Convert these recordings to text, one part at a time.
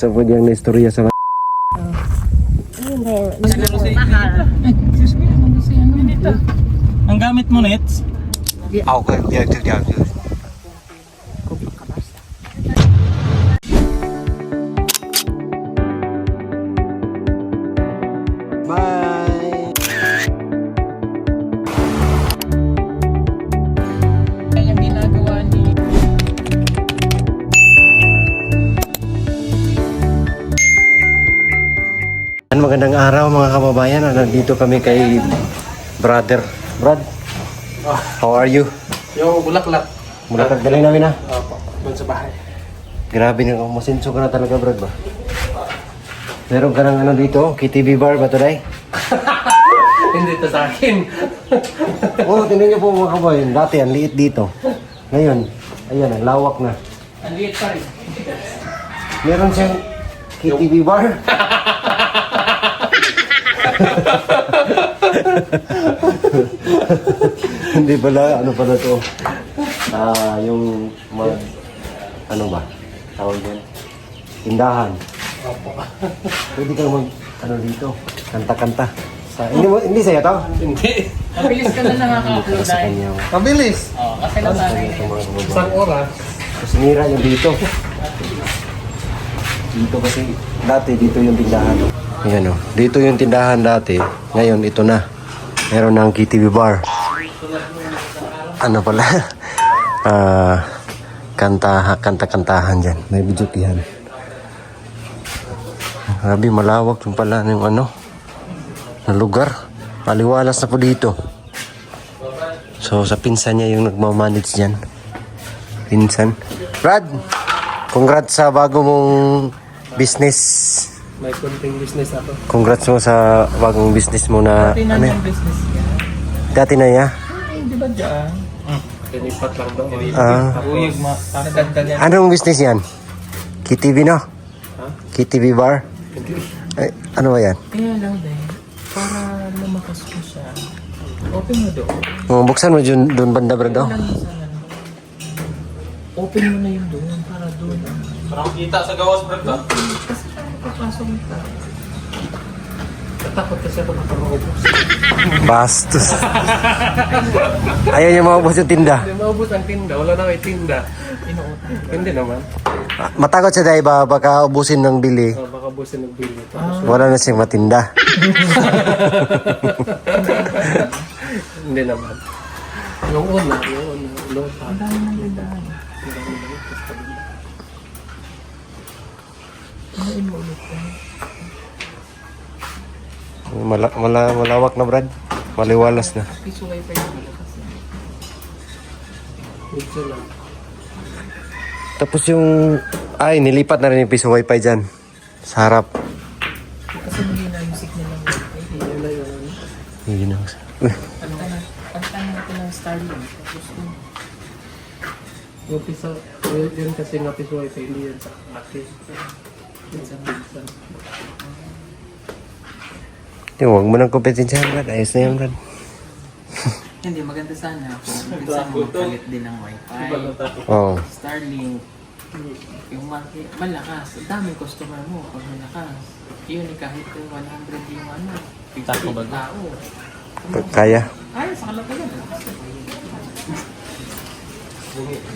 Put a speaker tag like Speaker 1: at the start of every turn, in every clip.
Speaker 1: Sa po diyang naistorya sa
Speaker 2: Mahal.
Speaker 3: Ang gamit mo, Nets?
Speaker 1: okay, yeah. Bye.
Speaker 3: Ang ginagawa ni...
Speaker 1: Magandang araw mga kababayan. Nandito kami kay brother. Brad, how are you?
Speaker 3: Yung bulaklak.
Speaker 1: Mula kagaling namin na.
Speaker 3: Opo, doon sa bahay.
Speaker 1: Grabe na, masinso ka na talaga, Brad ba? Meron ka ng ano dito, KTV bar ba today?
Speaker 3: Hindi ito sa akin.
Speaker 1: Oo, tingnan niyo po mga kababayan. Dati ang liit dito. Ngayon, ayan, ang lawak na.
Speaker 3: Ang liit pa rin.
Speaker 1: Meron siyang KTV bar. Hindi pala, ano pala to? Yung ano ba? Tawag yan? Tindahan.
Speaker 3: Opo.
Speaker 1: Pwede kang ano dito, kanta-kanta. Hindi sa'yo to?
Speaker 3: Hindi. Mabilis ka na nakaka-upload
Speaker 1: Sa
Speaker 3: dahil.
Speaker 1: kanya.
Speaker 3: Mabilis? Oo, kasi lang sa akin.
Speaker 1: Ito mga kababayan.
Speaker 3: Isang oras.
Speaker 1: Kasi nira yung dito. Dito kasi, dati dito yung tindahan. Ayan o, dito yung tindahan dati. Ngayon, ito na. Meron ng KTV bar. Ano pala? Kanta-kantahan dyan. May bidyotihan. Grabe, malawak yung pala yung ano, na lugar. Paliwalas na po dito. So, sa pinsan niya yung nagmamanage dyan. Pinsan. Brad, congrats sa bago mong business.
Speaker 3: May konting business ako.
Speaker 1: Congrats mo sa bagong business mo na
Speaker 3: Pati na
Speaker 1: ano.
Speaker 3: yung business niya.
Speaker 1: Dati na ya.
Speaker 3: Di ba dyan? Pinipat lang daw.
Speaker 1: Ah.
Speaker 3: Ako yung nagdagdag yan.
Speaker 1: Anong business yan? KTV no?
Speaker 3: Ha?
Speaker 1: KTV bar? Ay, ano ba yan?
Speaker 3: Kaya lang din. Para lumakas ko siya. Open mo doon.
Speaker 1: Buksan mo doon banda Brad oh.
Speaker 3: Lang sa ano. Open mo na yung doon para doon. Para kita sa gawas, bro. Kasi kaya papasok ka. Natakot kasi ako nakaraubos.
Speaker 1: Bastos. Ayaw niya maubos yung tinda.
Speaker 3: Hindi maubos ang tinda. Wala na may tinda. Inuutang. Hindi naman.
Speaker 1: Matakot siya dahil baka ubusin ng bili.
Speaker 3: Baka busin nagbili.
Speaker 1: Wala na siyang matinda.
Speaker 3: Hindi naman. Yung una. Low pa. Ang dami ng tindahan. Kumain mo ulit ka.
Speaker 1: Malawak na Brad. Maliwalas na.
Speaker 3: Piso wifi yung malakas. Piso lang.
Speaker 1: Tapos yung... Ay, nilipat na rin yung piso wifi dyan. Sa harap.
Speaker 3: Kasi hindi na music nilang wifi. Hindi na yun.
Speaker 1: Yun ang...
Speaker 3: Pagtan natin ng Starlink. Tapos yung piso... Yun kasi nga piso wifi. Hindi yan sa akin. Yun sa pinsan.
Speaker 1: Huwag mo nang kompetensyahan Brad. Ayos na yan Brad.
Speaker 4: Hindi, maganda sana kung minsan mo magpalit din ng wifi.
Speaker 1: Oo.
Speaker 4: Starlink, yung market, malakas. Ang daming customer mo pag malakas. Yun, kahit 100 yung ano, 50 tao.
Speaker 1: Kaya.
Speaker 4: Ay, sa kalatagan.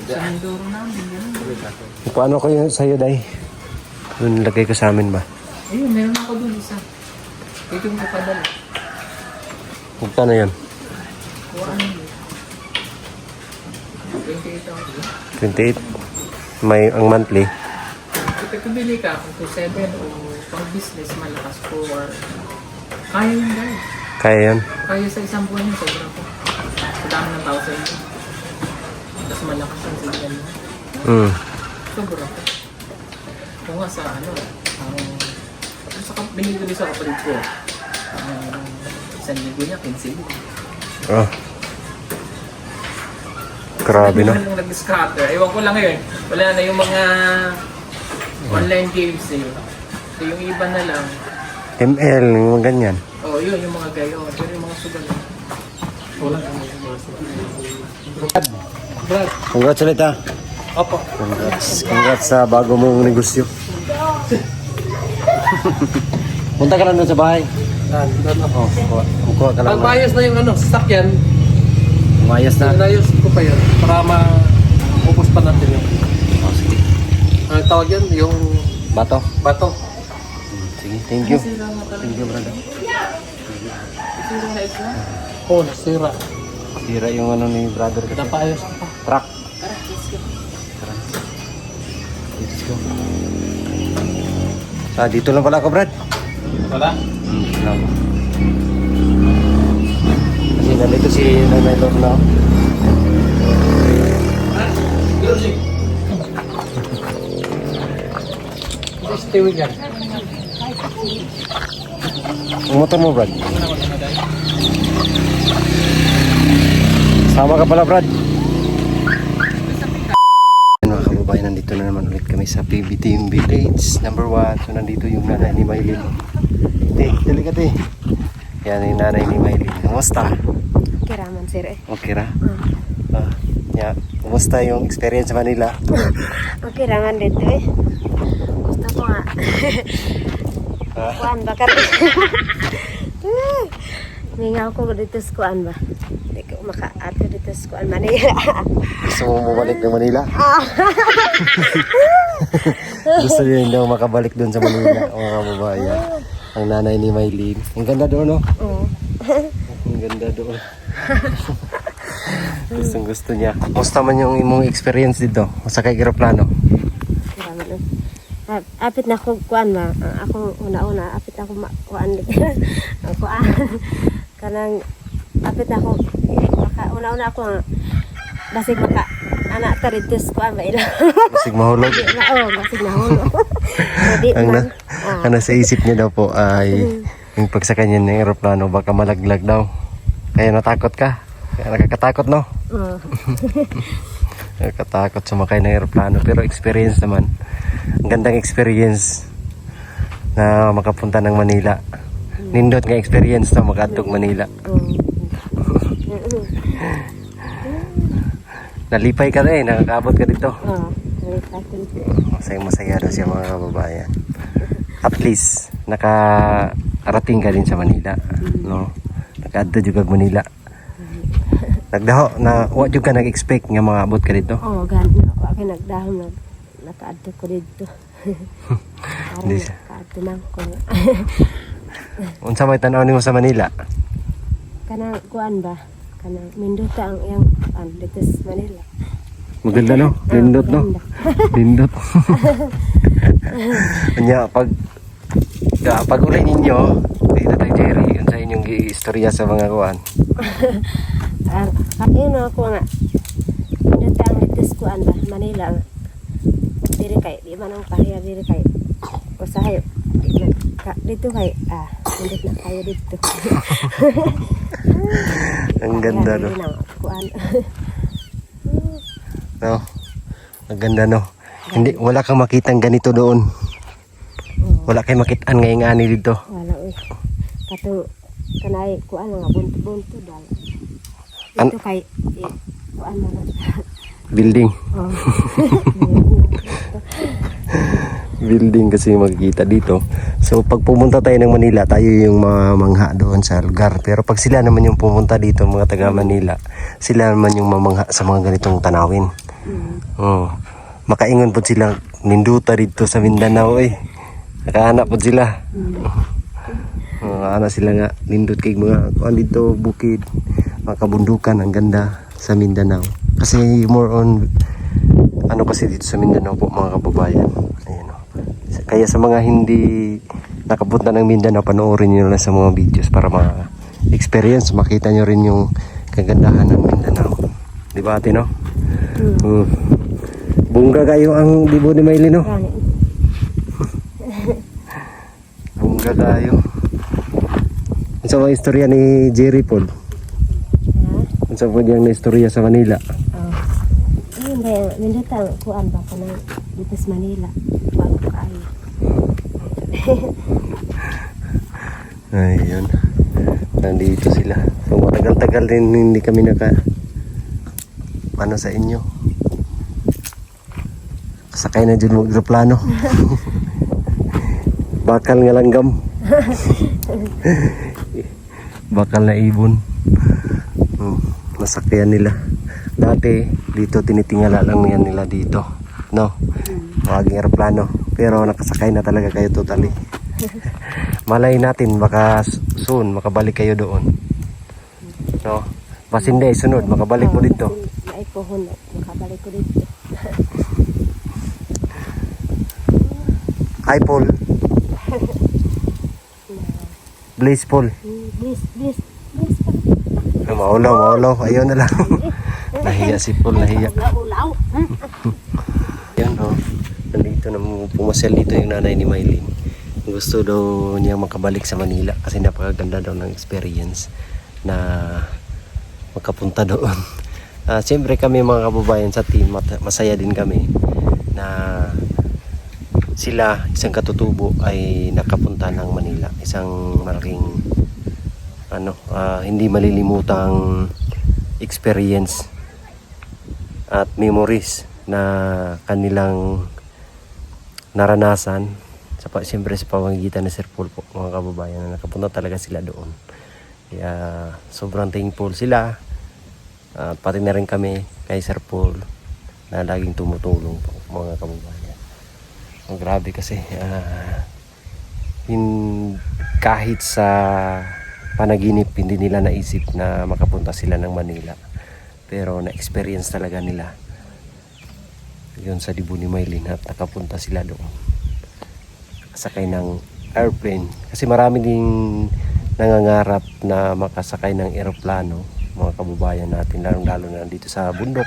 Speaker 4: Sa Mindoro namin, gano'n.
Speaker 1: Paano ko yun sa'yo, Day? Doon lagay ko sa amin ba?
Speaker 4: Ayun, meron ako dun isa. Ito yung kapadala.
Speaker 1: Paano yun?
Speaker 4: Kuha ano yun? 28,000.
Speaker 1: 28? May ang monthly?
Speaker 4: Kapag kumili ka kung 2,700 o pang business malakas po or kaya yun guys.
Speaker 1: Kaya yan?
Speaker 4: Kaya sa isang buwan yun, sobra po. Sa dami ng tao sa inyo. Tapos malakas ang signal mo. Sobra po. Kung nga sa ano, binigyan ko sa kapatid ko. Isang linggo niya, 15 libo.
Speaker 1: Oh. Grabe no?
Speaker 4: Nung nag-scatter, ewan ko lang ngayon. Wala na yung mga online games eh. So yung iba na lang.
Speaker 1: ML, yung mga ganyan.
Speaker 4: Oh, yun, yung mga gayon. Pero yung mga sugal.
Speaker 3: Wala kang mga
Speaker 1: Brad, congrats ulit ha.
Speaker 3: Opo.
Speaker 1: Congrats sa bago mong negosyo. Punta ka lang doon sa bahay.
Speaker 3: Doon ako.
Speaker 1: Kukuha ka lang.
Speaker 3: Pag maayos na yung sasakyan,
Speaker 1: Umayos na.
Speaker 3: inayos ko pa yan para maubos pa natin yung
Speaker 1: Oh, sige.
Speaker 3: ano tawag yan, yung
Speaker 1: Bato.
Speaker 3: bato.
Speaker 1: Sige, thank you.
Speaker 4: Sira nga talaga.
Speaker 1: Thank you, brother.
Speaker 4: Sira na ito.
Speaker 3: Oh, nasira.
Speaker 1: Sira yung ano ni brother.
Speaker 3: Pinapaayos ko pa.
Speaker 1: Truck.
Speaker 4: Tara, let's go.
Speaker 1: Let's go. Ah, dito lang pala ako, Brad.
Speaker 3: Wala?
Speaker 1: Lang. Kasi nandito si Nanay Lorna.
Speaker 3: Ito stewing yan.
Speaker 1: Ang motor mo, Brad. Sama ka pala, Brad. Mga kababayan, nandito na naman ulit kami sa PB Team Village number 1. So nandito yung nanay ni Maylin. Dali ka, te. Yan yung nanay ni Maylin. Kumusta?
Speaker 2: Kiraman sir eh.
Speaker 1: Okay ra? Yeah. Kumusta yung experience sa Manila?
Speaker 2: Okay raman dito eh. Gusto ko nga. Kuan ba ka rin? Ningaw ko dito sa kuan ba? Hindi ko maka-ato dito sa kuan Manila.
Speaker 1: Gusto mo bumalik ng Manila? Gusto niya hindi ako makabalik doon sa Manila, mga kababayan. Ang nanay ni Maylin. Ang ganda doon, no?
Speaker 2: Oo.
Speaker 1: Ang ganda doon. Gustong gusto niya. Kumusta man yung imong experience dito? Sa kay aeroplano?
Speaker 2: Kiraman eh. Apit na ko kuan ba? Ako una-una apit ako kuan ang kuan. Kanang apit na ako maka una-una ako basig maka anak ta dito sa kuan ba ila.
Speaker 1: Basig mahulog.
Speaker 2: Oo, basig na hulo. Hindi
Speaker 1: Ang,
Speaker 2: man.
Speaker 1: ang nasa isip niya daw po ay yung pagsakay niya ng aeroplano baka malaglag daw. Kaya natakot ka? Kaya nakakatakot, no?
Speaker 2: Oo.
Speaker 1: Nakakatakot sumakay ng aeroplano pero experience naman. Ang gandang experience na makapunta ng Manila. Nindot nga experience na makadtog Manila. Nalipay ka na eh, nakakaabot ka dito.
Speaker 2: Oo. Nalipay ko dito.
Speaker 1: Masaya daw siya mga kababayan. At least, nakarating ka din sa Manila. No? Nakaadto juga Manila. Nagdaho na wa jud ka nag-expect nga makaabot ka dito.
Speaker 2: Oo, gano'n ako. Ako nagdahon na nakaadto ko dito. Parang
Speaker 1: Hindi siya.
Speaker 2: nakaadto na ko.
Speaker 1: Unsa may tan-aw nimo sa Manila?
Speaker 2: Kanang kuan ba? Kanang Minduta ang iyang kuan dito sa Manila.
Speaker 1: Maganda, no? Lindot, no? Lindot. Kanya pag uli ninyo dito tayo Jerry yun sa inyong istorya sa mga kuan.
Speaker 2: Kaya na ako nga. Minduta ang dito sa kuan ba? Manila nga. Diri kay, di man ang pahiya diri kay. Usahay. Dito kay, hindi na kayo dito.
Speaker 1: Ang ganda, no?
Speaker 2: Diri na kuan.
Speaker 1: No? Ang ganda, no? Hindi, wala kang makitang ganito doon. Wala kang makitaan ngayong ani dito.
Speaker 2: Wala uy. Kato kanay kuan nga bunto-bunto dal.
Speaker 1: An-
Speaker 2: Ito kay kuan na.
Speaker 1: Building.
Speaker 2: Oh.
Speaker 1: Building kasi makikita dito. So pag pumunta tayo ng Manila, tayo yung mamangha doon sa lugar. Pero pag sila naman yung pumunta dito, mga taga Manila, sila naman yung mamangha sa mga ganitong tanawin. Oh. Makaingon po sila ninduta dito sa Mindanao eh. Nakahanap po sila. Anak sila nga nindot kay mga kuan dito bukid, mga kabundukan ang ganda sa Mindanao. Kasi more on ano kasi dito sa Mindanao po mga kababayan. Ayun oh. Kaya sa mga hindi nakapunta ng Mindanao, panoorin niyo na sa mga videos para ma-experience, makita niyo rin yung kagandahan ng Mindanao. Di ba ate, no? Bungga kayo ang dibo ni Maylin, no?
Speaker 2: Gani.
Speaker 1: Bungga kayo. Sa mga istorya ni Jerry Paul. Sa po diyang na istorya sa Manila.
Speaker 2: Ayun ba, Minduta ang kuan ba kanang dito sa Manila. Kuan ko ay.
Speaker 1: Ayun. Nandito sila. So matagal-tagal din hindi kami ano sa inyo. Sakay na dyan mag-aeroplano. Bakal nga langgam. Bakal na ibon. Masakyan nila. Dati dito tinitingala lang yan nila dito. No? Maging aeroplano. Pero nakasakay na talaga kayo totally. Malay natin baka soon makabalik kayo doon. No? Bas hindi sunod makabalik mo dito.
Speaker 2: Maipohon makabalik ko dito.
Speaker 1: Hi Paul. Blaze Paul.
Speaker 2: Please.
Speaker 1: Maulaw. Ayaw na lang. Nahiya si Paul, nahiya.
Speaker 2: Ulaw.
Speaker 1: Yan nandito na pumasel dito yung nanay ni Mylene. Gusto daw niya makabalik sa Manila kasi napakaganda daw ng experience na makapunta doon. Siyempre kami mga kababayan sa team, masaya din kami na sila, isang katutubo ay nakapunta ng Manila. Isang malaking hindi malilimutang experience at memories na kanilang naranasan siyempre sa pamamagitan ni Sir Paul po, mga kababayan, na nakapunta talaga sila doon. Kaya sobrang thankful sila at pati na rin kami kay Sir Paul na laging tumutulong po, mga kababayan. Ang grabe kasi kahit sa panaginip hindi nila naisip na makapunta sila ng Manila, pero na-experience talaga nila yun sa dibu ni Mylene at nakapunta sila doon sakay ng airplane. Kasi marami ding nangangarap na makasakay ng eroplano, mga kababayan natin, lalo na dito sa bundok.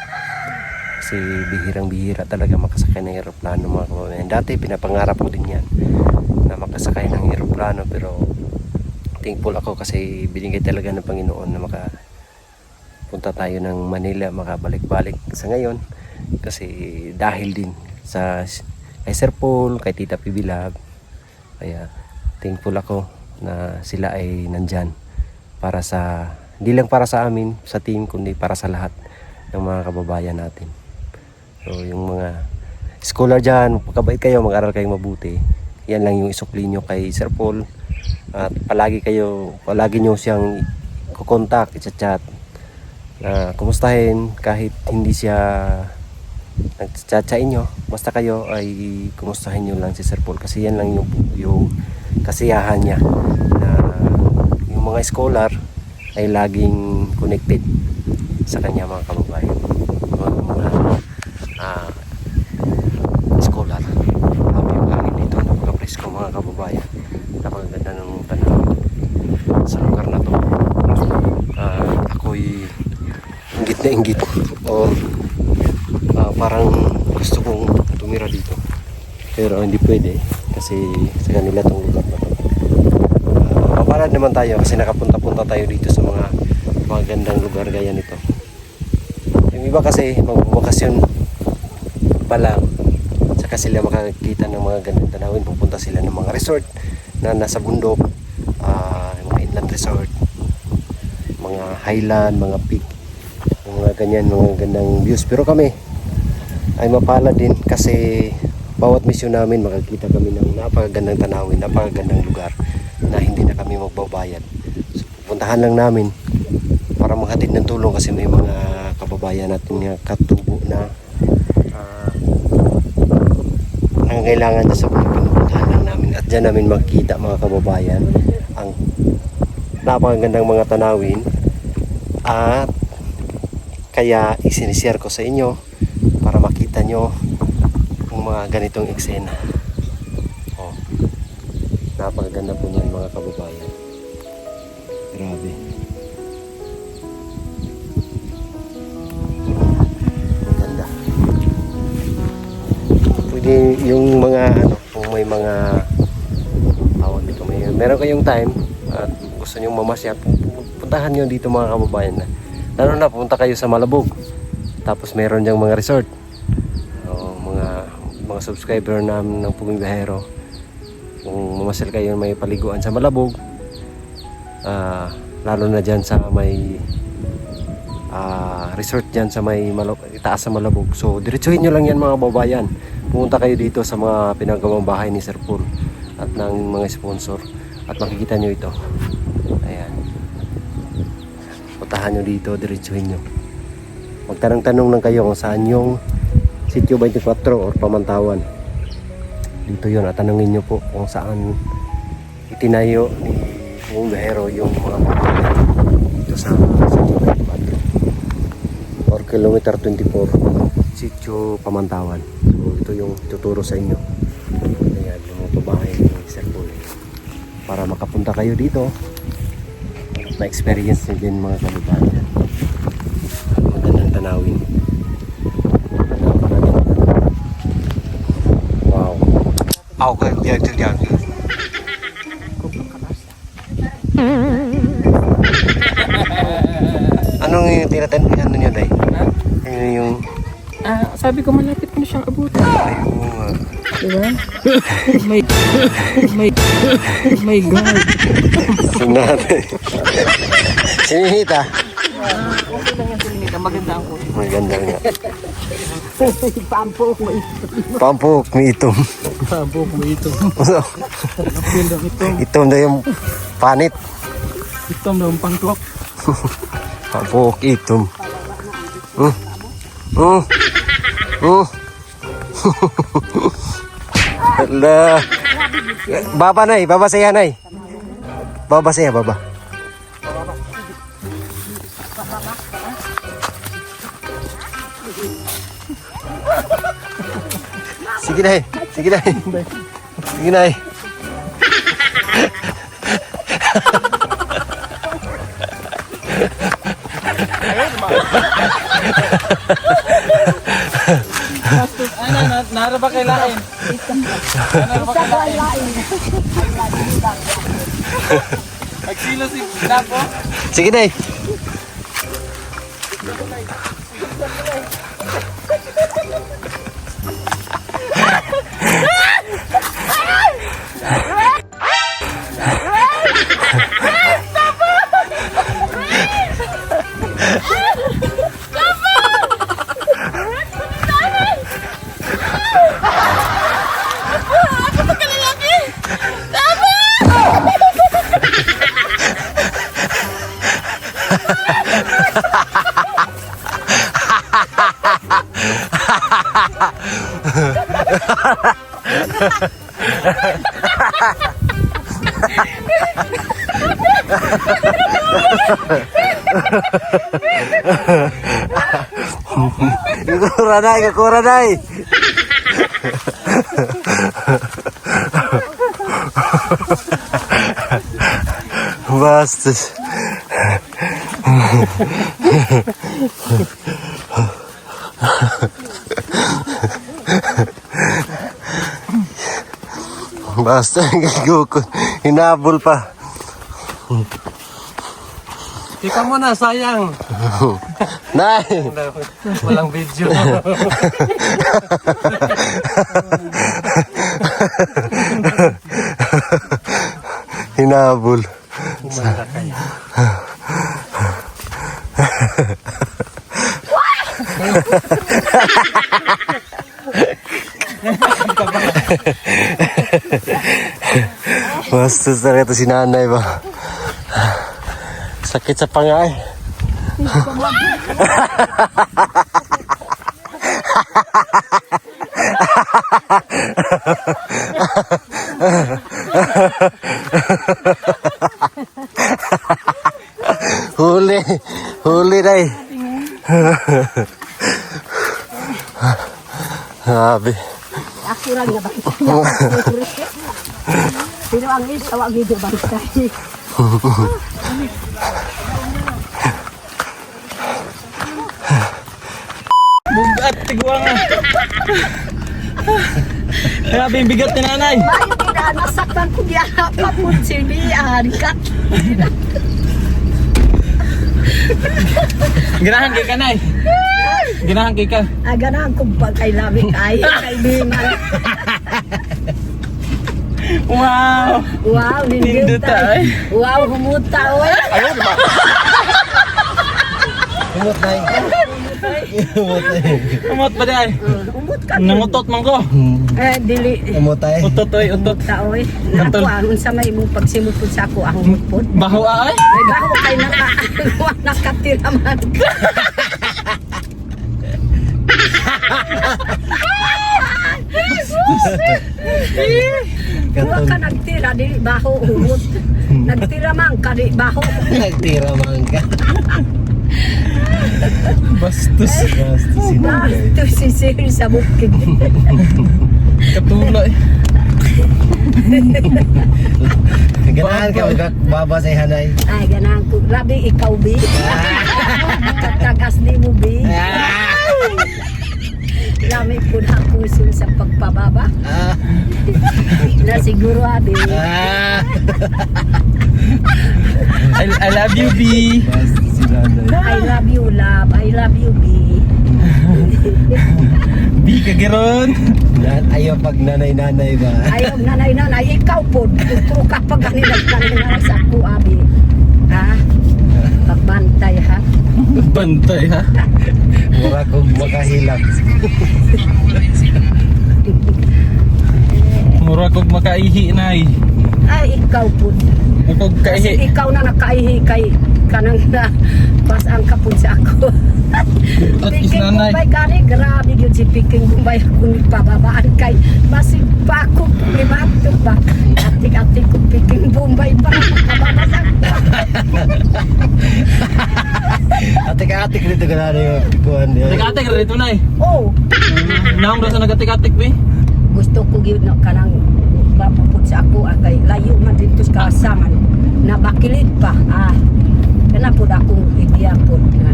Speaker 1: Kasi bihirang-bihira talaga makasakay ng eroplano, mga kababayan. Dati pinapangarap ko din yan na makasakay ng eroplano, pero thankful ako kasi binigay talaga ng Panginoon na makapunta tayo ng Manila, makabalik-balik sa ngayon. Kasi dahil din sa kay Sir Paul, kay Tita Pibilab, kaya thankful ako na sila ay nandyan para sa, hindi lang para sa amin sa team, kundi para sa lahat ng mga kababayan natin. So yung mga scholar dyan, pagkabait kayo, mag-aral kayong mabuti. Yan lang yung isukli nyo kay Sir Paul. At palagi nyo siyang kukontak, i-chat, na kumustahin kahit hindi siya nag-chat sa inyo. Basta kayo ay kumustahin nyo lang si Sir Paul kasi yan lang yung kasiyahan niya, na yung mga scholar ay laging connected sa kanya, mga kababayan. Mga scholar, yung hangin dito, napaka-presko, mga kababayan. Napakaganda ng tanawin sa lugar na to. Ako'y inggit na inggit o parang gusto kong tumira dito, pero hindi pwede kasi sa kanila tong lugar na to. Mapalad naman tayo kasi nakapunta-punta tayo dito sa mga magandang lugar gaya nito. Yung iba kasi magbabakasyon pa lang, saka sila makakita ng mga gandang tanawin, pupunta sila ng mga resort na nasa bundok, mga inland resort, mga highland, mga peak, mga ganyan, mga gandang views. Pero kami ay mapalad din kasi bawat misyon namin makakita kami ng napakagandang tanawin, napakagandang lugar na hindi na kami magbabayad. So, puntahan lang namin para maghatid ng tulong kasi may mga kababayan natin na katubo na nangangailangan sa pinupuntahan lang namin, at dyan namin makita, mga kababayan, ang napakagandang mga tanawin. At kaya isinishare ko sa inyo para makita nyo yung mga ganitong eksena. Napakaganda po niyan, mga kababayan. Grabe. Ang ganda. Pwede yung mga kung may mga dito, meron kayong time at gusto nyo mamasya, puntahan nyo dito, mga kababayan. Lalo na punta kayo sa Malabog, tapos meron diyang mga resort, mga subscriber namin ng Puging Biyahero. Kung mamasal kayo may paliguan sa Malabog, lalo na dyan sa may resort dyan sa may itaas sa Malabog, so diretsuhin nyo lang yan, mga babayan. Pumunta kayo dito sa mga pinagawang bahay ni Sir Paul at ng mga sponsor. At makikita nyo ito. Ayan. Puntahan nyo dito, diretsuhin nyo. Magtanong-tanong lang kayo kung saan yung Sitio 24 or Pamantawan. Dito yun, at tanongin nyo po kung saan itinayo ni Bumbahero yung mga motor dito sa Sitio 24 or kilometer 24 Sitio Pamantawan. So ito yung tuturo sa inyo. Ayan, yung babae ni Sir Paul. Para makapunta kayo dito, ma-experience nyo din mga kababayan. Magandang tanawin. Wow. Okay, diyan. Anong yung tinatanong nyo, Day? Ano yung...
Speaker 4: Sabi ko malapit ko na siyang abutin.
Speaker 1: Ayun.
Speaker 4: Diba? My God.
Speaker 1: Sinatay. Sininita.
Speaker 4: Okay lang yan sininita. Maganda ang kulay.
Speaker 1: Maganda nga.
Speaker 2: Pampok mo
Speaker 1: Pampok, may itom.
Speaker 4: Sabo ko ito. Ganda ito.
Speaker 1: Itom na yung panit.
Speaker 4: Ito ang pangklok.
Speaker 1: Pampok, itom. Hala. Baba, Nay. Baba saya, Nay. Baba saya, baba. Sige, Nay. Sige, Nay. Sige, Nay.
Speaker 4: Nara ba kailain? Magsilo si Dapo.
Speaker 1: Sige, Nay. Kukura, Nay. Bastos. Basta gagukot. Hinabol pa.
Speaker 4: Ikaw mo na, sayang.
Speaker 1: Nay!
Speaker 4: Walang video.
Speaker 1: Hinabol. Bastos na ito si nanay ba? Sakit sa pangay. Huli Day. Sabi.
Speaker 2: Ako lang na bakit. Pero ang isa, wag video bakit tayo.
Speaker 4: Bugat, tigwa nga. Grabe yung bigat ni nanay.
Speaker 2: Bayo kita, nasaktan ko diya. Papunsin niya, harikat.
Speaker 4: Ganahan kay ka, nay. Ganahan kay ka.
Speaker 2: Aganahan kong pagkailamig ay kaibigan.
Speaker 4: Wow!
Speaker 2: Wow,
Speaker 4: Nindot
Speaker 2: nindutay.
Speaker 4: ay.
Speaker 2: Wow, humuta oy.
Speaker 4: Ayun, diba?
Speaker 1: Humot, Nay.
Speaker 3: Umot ba day?
Speaker 2: Umot ka.
Speaker 3: Nangutot man ko.
Speaker 2: Dili.
Speaker 1: Umutay.
Speaker 3: Utot oy, utot.
Speaker 2: Taoy. Ako ang unsa may imong pagsimot pud sa ako ang umot pud.
Speaker 3: Baho ay.
Speaker 2: Ay baho kay nakatira man. Huwag ka nagtira, di baho umot. Nagtira man ka, di baho.
Speaker 1: Nagtira man ka.
Speaker 3: Bastos.
Speaker 1: Basta sinanay.
Speaker 2: Ito si Sir sa bukid.
Speaker 3: Katuloy.
Speaker 1: Ganahan ka magbaba sa hanay.
Speaker 2: Ay, ganang ko. Labi, ikaw, Bi. Katagas ni mo, Bi. Lami po na puso sa pagpababa. Na siguro, Bi.
Speaker 3: I love you, B.
Speaker 1: Basta sinanay.
Speaker 2: I love you, love. I love you, Bi.
Speaker 3: B kagiron.
Speaker 1: Ayaw pag nanay-nanay ba?
Speaker 2: Ayaw, nanay, ikaw po. Kung kapag kanina sa ako, Abi. Ha? Pagbantay, ha?
Speaker 3: Bantay ha.
Speaker 1: Mura kong makahilak.
Speaker 3: Mura kog makaihi nay.
Speaker 2: Ay, ikaw po.
Speaker 3: Kog
Speaker 2: Kasi
Speaker 3: kaihi.
Speaker 2: ikaw na nakaihi kay kanang na pas ang kapun sa ako.
Speaker 3: At is
Speaker 2: Piking
Speaker 3: nanay.
Speaker 2: Bombay gani, grabe yun si Piking Bombay kung pababaan kay basig pa ako primato ba. Atik-atik ko Piking Bombay pa pababasag ko.
Speaker 1: Atik-atik dito ganahan yung kuhan niya.
Speaker 3: Nagatik rito nay.
Speaker 2: Oh,
Speaker 3: Naam ra sa nagatik-atik B.
Speaker 2: gusto ko gyud na kanang mapupud sa ako kay layo man dito sa kasaman. Nabakilid pa. Kana pud akong ideya pud na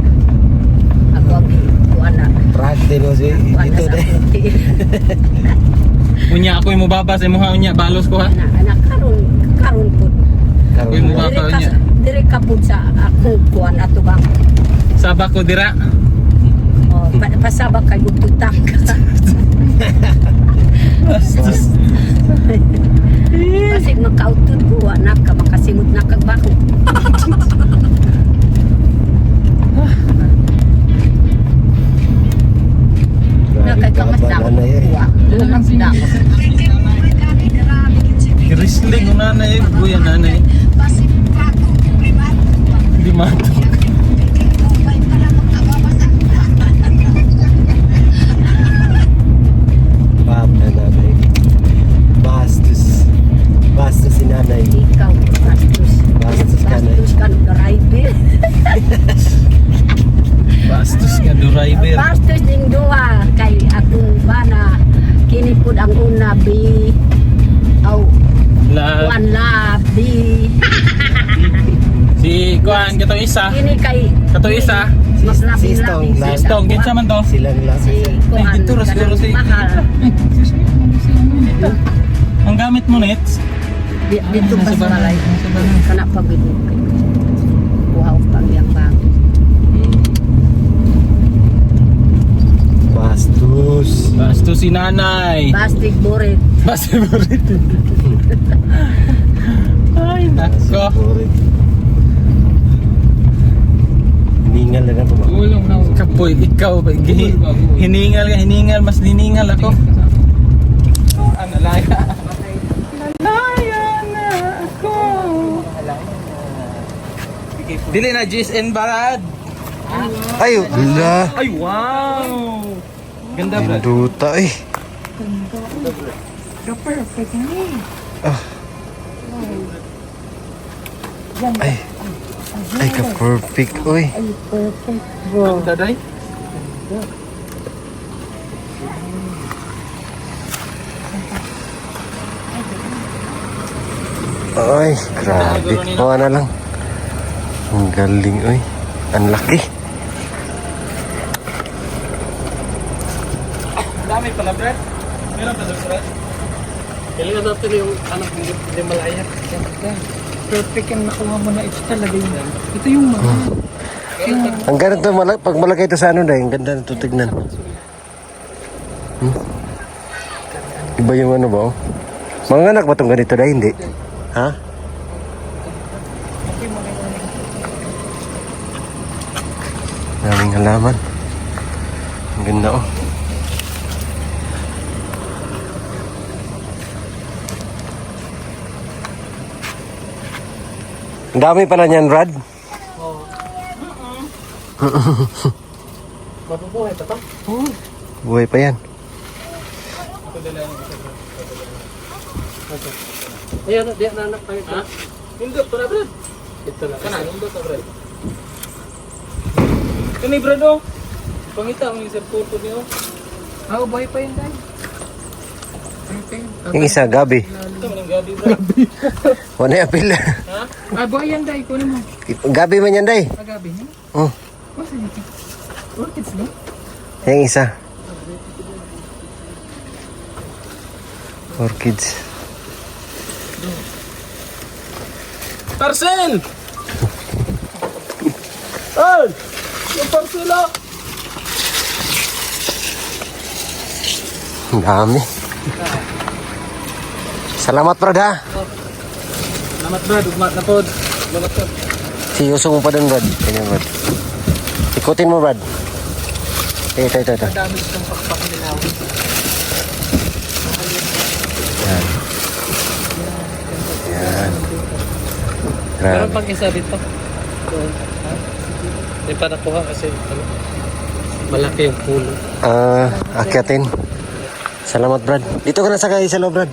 Speaker 2: ako ang kuan na.
Speaker 1: Practice mo si
Speaker 2: Kuan
Speaker 1: ito
Speaker 2: na sa
Speaker 1: na.
Speaker 2: puti.
Speaker 3: Unya ako mo babas imuha unya balos ko ha.
Speaker 2: Anak karon pud.
Speaker 3: Uy,
Speaker 1: Karoon
Speaker 3: mukha
Speaker 1: na.
Speaker 3: pa niya.
Speaker 2: Dire ka pud sa akong kuan ato bang.
Speaker 3: Saba ko dira.
Speaker 2: Oh, pasabak kay bututang ka.
Speaker 3: Bastos.
Speaker 2: Kasi makautod ko anak ka makasimot na kagbaho. Nakay ka mas dapat kuha. Lulang dapat.
Speaker 3: Kirisling ko nanay. Buya nanay. Hindi mato.
Speaker 1: Papa nanay. Bastos. Bastos si nanay.
Speaker 2: Ikaw bastos.
Speaker 1: Bastos ka na.
Speaker 2: Bastos ka ng driver.
Speaker 3: Bastos nga driver.
Speaker 2: Bastos ding duha kay akong bana kini pud ang una bi aw
Speaker 3: La
Speaker 2: kuan la bi
Speaker 3: si kuan kato isa.
Speaker 2: kini kay
Speaker 3: Kato isa.
Speaker 2: mas labi
Speaker 1: Sistong,
Speaker 2: labi
Speaker 3: Stong kinsa man to?
Speaker 1: Silang lang.
Speaker 2: si kuan
Speaker 3: Ay, dito ra siguro si-
Speaker 2: mahal
Speaker 3: Ang gamit mo nets.
Speaker 2: dito pa
Speaker 3: Nasa
Speaker 2: sa balay
Speaker 3: bahay.
Speaker 2: kana pagid kuha pag yang bang
Speaker 1: Bastos.
Speaker 3: Bastos si nanay.
Speaker 2: plastic boret
Speaker 3: Bastos mo rito. Ay nako.
Speaker 1: Hiningal na po ba?
Speaker 3: Kapoy, ikaw ba? Hiningal, mas hiningal ako. Ano laya? Nalaya na ako. Dili na GSN Barad.
Speaker 1: Ay, wala.
Speaker 3: Ay, wow! Ganda, Brad.
Speaker 1: Duta eh. Ay. Ay, ka-perfect, uy.
Speaker 3: Ganda, day.
Speaker 1: Ay, grabe. Kuha na lang. Ang galing, uy. Ang laki.
Speaker 3: Dami pala, Brad. Meron pa, Brad. Kailangan natin yung anak hindi malaya. Perfect yung nakuha mo na ito talaga yun. Ito yung mga.
Speaker 1: Ang ganda to, pag malaki ito sa ano dahil, ang ganda nito tignan. Iba yung ano ba, oh? Mga anak ba itong ganito dahil, hindi? Ha? Daming halaman. Ang ganda oh. Ang dami pala niyan, Brad.
Speaker 3: Oo. Mabubuhay pa to?
Speaker 1: Buhay pa yan.
Speaker 3: Ito dala yung isa bro. Okay. Ayan, di na anak tayo ito. Indot, para Brad. Ito na. Kana, indot na Brad. Kani Brad oh. Pangita ang isang photo niyo. Buhay pa yun dahil.
Speaker 1: Yung isa, Gabi.
Speaker 3: Ito man ang gabi Brad.
Speaker 1: Wala yung apil.
Speaker 3: Ha? Buhay yan dahil. Kunin mo.
Speaker 1: Gabi man yan, day.
Speaker 3: Gabi niya.
Speaker 1: Oh,
Speaker 3: Masa dito? Orchids no?
Speaker 1: yung isa. Orchids.
Speaker 3: Parcel! Ay! Yung parcel ah!
Speaker 1: Ang dami. Salamat, Brad, ha.
Speaker 3: Salamat Brad, ugmat na pod. Salamat pod.
Speaker 1: Siyuso mo pa dun, Brad. Ganyan, Brad. Ikutin mo, Brad. Ito.
Speaker 3: Dami itong pakpak nilawin.
Speaker 1: Yan. Yan.
Speaker 3: Meron
Speaker 1: Grabe.
Speaker 3: pang isa dito. Doon. Ha? Hindi pa nakuha kasi ano, malaki yung pulo.
Speaker 1: Akyatin. Salamat, Brad. Dito ka na sakay sa loob, Brad.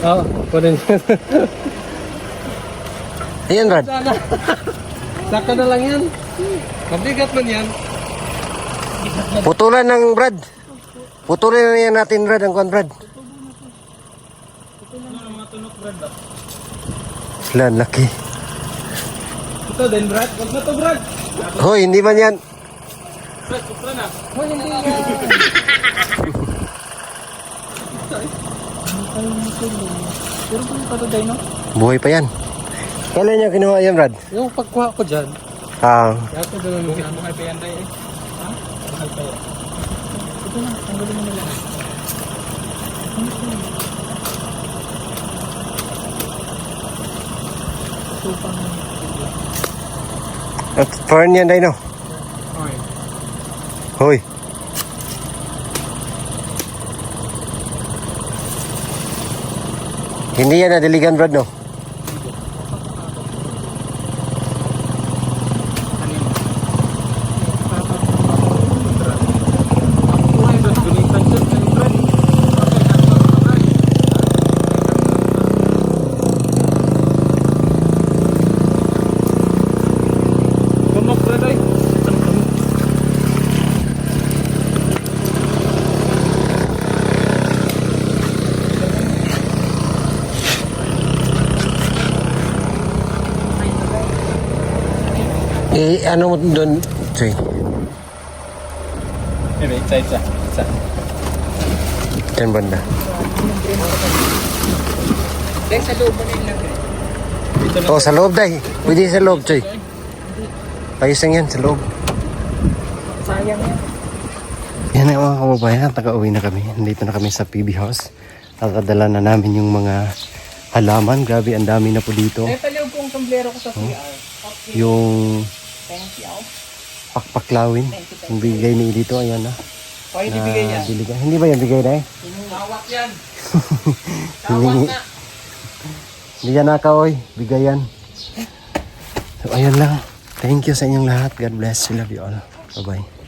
Speaker 3: Oo, kunin yan.
Speaker 1: Ayan, Brad.
Speaker 3: Sana. Saka na lang yan. Mabigat man yan.
Speaker 1: Putulan ng Brad. Putulan na yan natin, Brad. Ang kuhan, Brad. Lan, laki.
Speaker 3: Ito din Brad. Huwag na to Brad.
Speaker 1: Hoy, hindi man yan.
Speaker 3: Brad, kupra na. Oh, hindi yan. Pero kung patuday no?
Speaker 1: Buhay pa yan. Kailan niya kinuha yan, Brad?
Speaker 3: Yung pagkuha ko dyan.
Speaker 4: Yato doon mo kinabuhay pa yan tayo eh.
Speaker 3: Ha? Mahal pa yan. Ito na, tanggalin mo na lang. Supang.
Speaker 1: At fern yan, Dino.
Speaker 3: Okay.
Speaker 1: Hoy. Hindi yan nadiligan, Brad, no?
Speaker 3: Buhay Brad, gunitan dyan. Brad. Kumok Brad ay.
Speaker 1: Ano mo doon, Choy?
Speaker 3: Isa.
Speaker 1: Yan banda.
Speaker 4: Dahil sa loob mo na yung lagay.
Speaker 1: Oh, sa loob, Day. Pwede sa loob, Choy. Ayos lang yan, sa loob.
Speaker 4: Sayang yan.
Speaker 1: Yan na mga kababayan, taga-uwi na kami. Nandito na kami sa PB House. Nakadala na namin yung mga halaman. Grabe, ang dami na po dito.
Speaker 4: Dahil palihog kong sombrero ko sa CR.
Speaker 1: Yung
Speaker 4: Thank you.
Speaker 1: pakpaklawin. Yung bigay ni dito, ayan na.
Speaker 4: O, hindi bigay yan.
Speaker 1: Biligan. Hindi ba yan bigay na eh?
Speaker 4: Hawak yan.
Speaker 1: Hindi, hindi yan nakaw, oy. Bigay yan. So, ayan lang. Thank you sa inyong lahat. God bless. We love you all. Bye-bye.